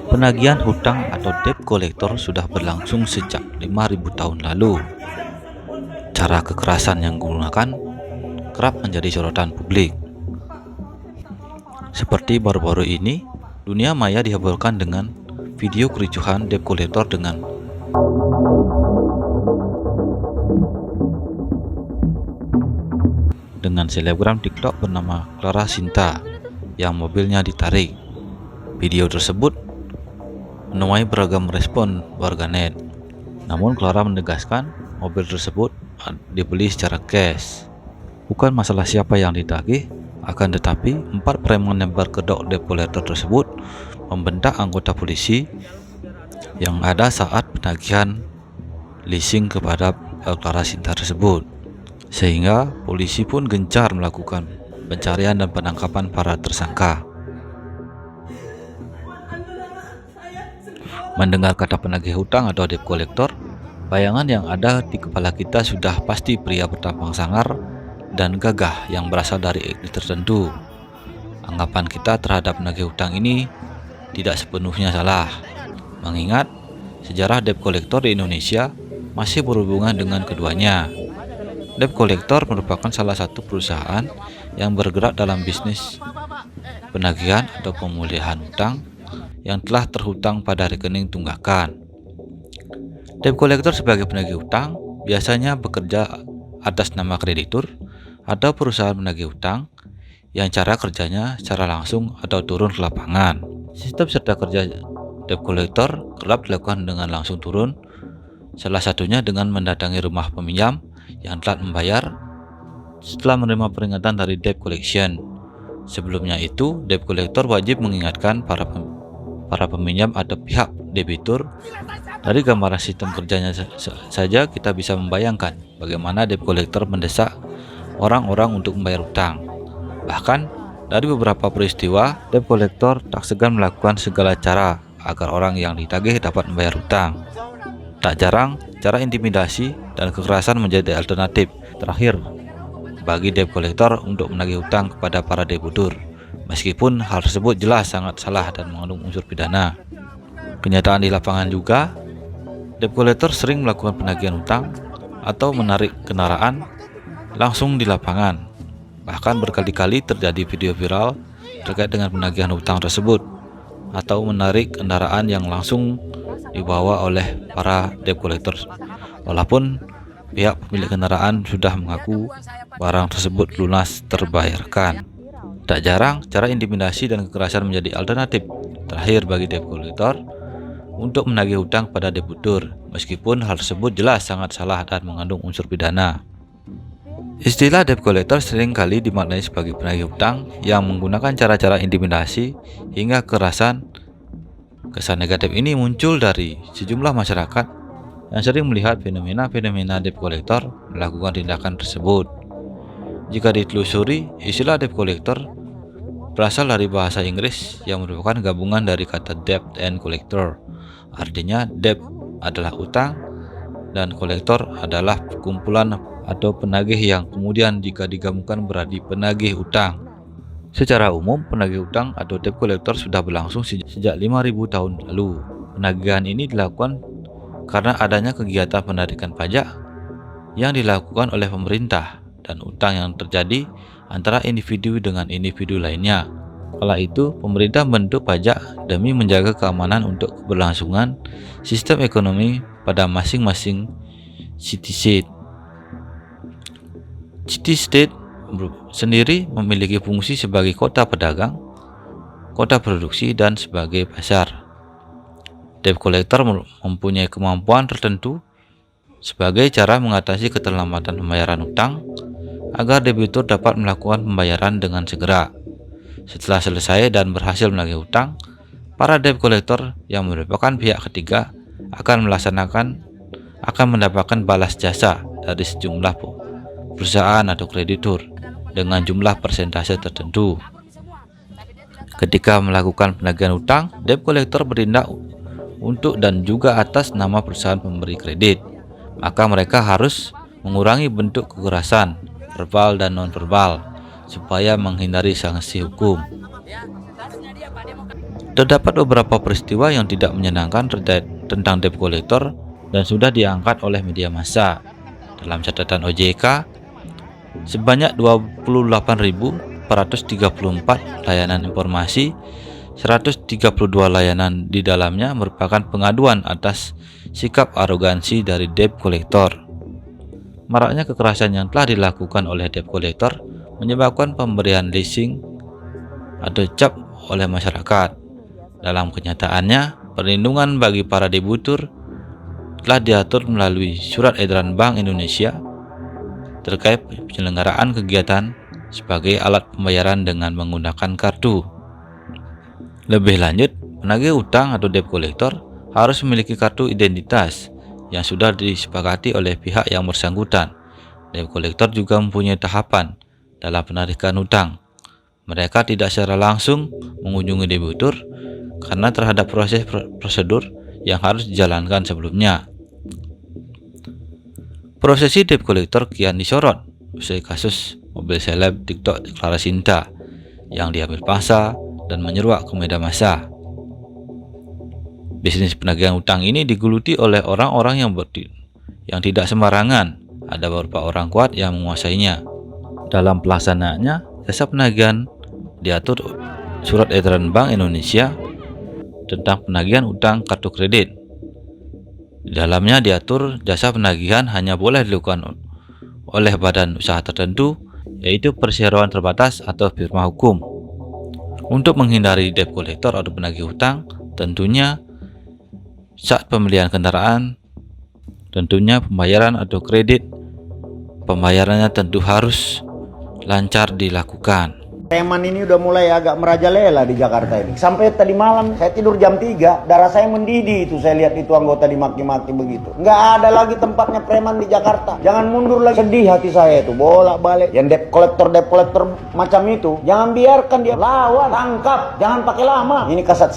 Penagihan hutang atau debt collector sudah berlangsung sejak 5.000 tahun lalu. Cara kekerasan yang digunakan kerap menjadi sorotan publik. Seperti baru-baru ini, dunia maya dihebohkan dengan video kericuhan debt collector dengan selebgram TikTok bernama Clara Sinta yang mobilnya ditarik. Video tersebut menuai beragam respon warganet. Namun Clara menegaskan mobil tersebut dibeli secara cash. Bukan masalah siapa yang ditagih, akan tetapi 4 preman yang berkedok debt collector tersebut membentak anggota polisi yang ada saat penagihan leasing kepada Clara Sinta tersebut, sehingga polisi pun gencar melakukan pencarian dan penangkapan para tersangka. Mendengar kata penagih hutang atau debt collector, bayangan yang ada di kepala kita sudah pasti pria bertampang sangar dan gagah yang berasal dari etnis tertentu. Anggapan kita terhadap penagih hutang ini tidak sepenuhnya salah, mengingat sejarah debt collector di Indonesia masih berhubungan dengan keduanya. Debt collector merupakan salah satu perusahaan yang bergerak dalam bisnis penagihan atau pemulihan hutang yang telah terhutang pada rekening tunggakan. Debt collector sebagai penagih hutang biasanya bekerja atas nama kreditur atau perusahaan penagih hutang yang cara kerjanya secara langsung atau turun ke lapangan. Sistem serta kerja debt collector kerap dilakukan dengan langsung turun, salah satunya dengan mendatangi rumah peminjam yang telah membayar setelah menerima peringatan dari debt collection. Sebelumnya itu, debt collector wajib mengingatkan para peminjam atau pihak debitur. Dari gambaran sistem kerjanya saja kita bisa membayangkan bagaimana debt collector mendesak orang-orang untuk membayar hutang. Bahkan dari beberapa peristiwa, debt collector tak segan melakukan segala cara agar orang yang ditagih dapat membayar hutang. Tak jarang, cara intimidasi dan kekerasan menjadi alternatif terakhir bagi debt collector untuk menagih hutang kepada para debitur. Meskipun hal tersebut jelas sangat salah dan mengandung unsur pidana. Kenyataan di lapangan juga, debt collector sering melakukan penagihan hutang atau menarik kendaraan langsung di lapangan. Bahkan berkali-kali terjadi video viral terkait dengan penagihan hutang tersebut, atau menarik kendaraan yang langsung dibawa oleh para debt collector, walaupun pihak pemilik kendaraan sudah mengaku barang tersebut lunas terbayarkan. Tak jarang, cara intimidasi dan kekerasan menjadi alternatif terakhir bagi debt collector untuk menagih hutang pada debitur, meskipun hal tersebut jelas sangat salah dan mengandung unsur pidana. Istilah debt collector seringkali dimaknai sebagai penagih hutang yang menggunakan cara-cara intimidasi hingga kekerasan. Kesan negatif ini muncul dari sejumlah masyarakat yang sering melihat fenomena-fenomena debt collector melakukan tindakan tersebut. Jika ditelusuri, istilah debt collector berasal dari bahasa Inggris yang merupakan gabungan dari kata debt and collector. Artinya debt adalah utang dan collector adalah kumpulan atau penagih yang kemudian jika digabungkan berarti penagih utang. Secara umum, penagih utang atau debt collector sudah berlangsung sejak 5.000 tahun lalu. Penagihan ini dilakukan karena adanya kegiatan penarikan pajak yang dilakukan oleh pemerintah dan utang yang terjadi antara individu dengan individu lainnya. Kala itu, pemerintah membentuk pajak demi menjaga keamanan untuk keberlangsungan sistem ekonomi pada masing-masing city-state. City-state sendiri memiliki fungsi sebagai kota pedagang, kota produksi, dan sebagai pasar. Debt collector mempunyai kemampuan tertentu sebagai cara mengatasi keterlambatan pembayaran utang agar debitur dapat melakukan pembayaran dengan segera. Setelah selesai dan berhasil menagih hutang, para debt collector yang merupakan pihak ketiga akan mendapatkan balas jasa dari sejumlah perusahaan atau kreditur dengan jumlah persentase tertentu. Ketika melakukan penagihan hutang, debt collector bertindak untuk dan juga atas nama perusahaan pemberi kredit. maka mereka harus mengurangi bentuk kekerasan verbal dan nonverbal supaya menghindari sanksi hukum. Terdapat beberapa peristiwa yang tidak menyenangkan tentang debt collector dan sudah diangkat oleh media massa. Dalam catatan OJK, sebanyak 28.434 layanan informasi, 132 layanan di dalamnya merupakan pengaduan atas sikap arogansi dari debt collector. Maraknya kekerasan yang telah dilakukan oleh debt collector menyebabkan pemberian leasing atau cap oleh masyarakat. Dalam kenyataannya, perlindungan bagi para debitur telah diatur melalui Surat Edaran Bank Indonesia terkait penyelenggaraan kegiatan sebagai alat pembayaran dengan menggunakan kartu. Lebih lanjut, penagih utang atau debt collector harus memiliki kartu identitas yang sudah disepakati oleh pihak yang bersangkutan. Debt collector juga mempunyai tahapan dalam penarikan hutang. Mereka tidak secara langsung mengunjungi debitur karena terhadap prosedur yang harus dijalankan sebelumnya. Prosesi debt collector kian disorot usai kasus mobil seleb TikTok Clara Sinta yang diambil paksa dan menyeruak ke media massa. Bisnis penagihan hutang ini digeluti oleh orang-orang yang tidak sembarangan. Ada beberapa orang kuat yang menguasainya. Dalam pelaksanaannya, jasa penagihan diatur Surat Edaran Bank Indonesia tentang penagihan utang kartu kredit. Di dalamnya diatur jasa penagihan hanya boleh dilakukan oleh badan usaha tertentu, yaitu perseroan terbatas atau firma hukum. Untuk menghindari debt collector atau penagih hutang, tentunya saat pembelian kendaraan, tentunya pembayaran atau kredit, pembayarannya tentu harus lancar dilakukan. Preman ini udah mulai agak merajalela di Jakarta ini. Sampai tadi malam saya tidur jam 3, darah saya mendidih itu saya lihat itu anggota dimaki-maki begitu. Nggak ada lagi tempatnya preman di Jakarta. Jangan mundur lagi. Sedih hati saya itu, bolak-balik. Yang debt collector macam itu, jangan biarkan dia lawan, tangkap, jangan pakai lama. Ini kasat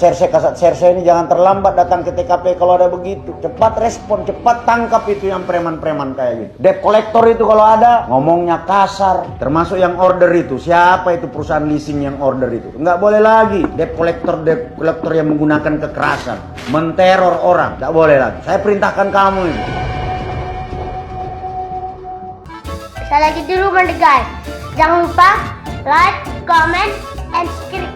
serse ini jangan terlambat datang ke TKP kalau ada begitu. Cepat respon, cepat tangkap itu yang preman-preman kayak gitu. Debt collector itu kalau ada ngomongnya kasar, termasuk yang order itu. Siapa itu perusahaan leasing yang order itu? Nggak boleh lagi debt collector yang menggunakan kekerasan, menteror orang. Nggak boleh lagi. Saya perintahkan kamu itu. Saya lagi di rumah guys. Jangan lupa like, comment, and subscribe.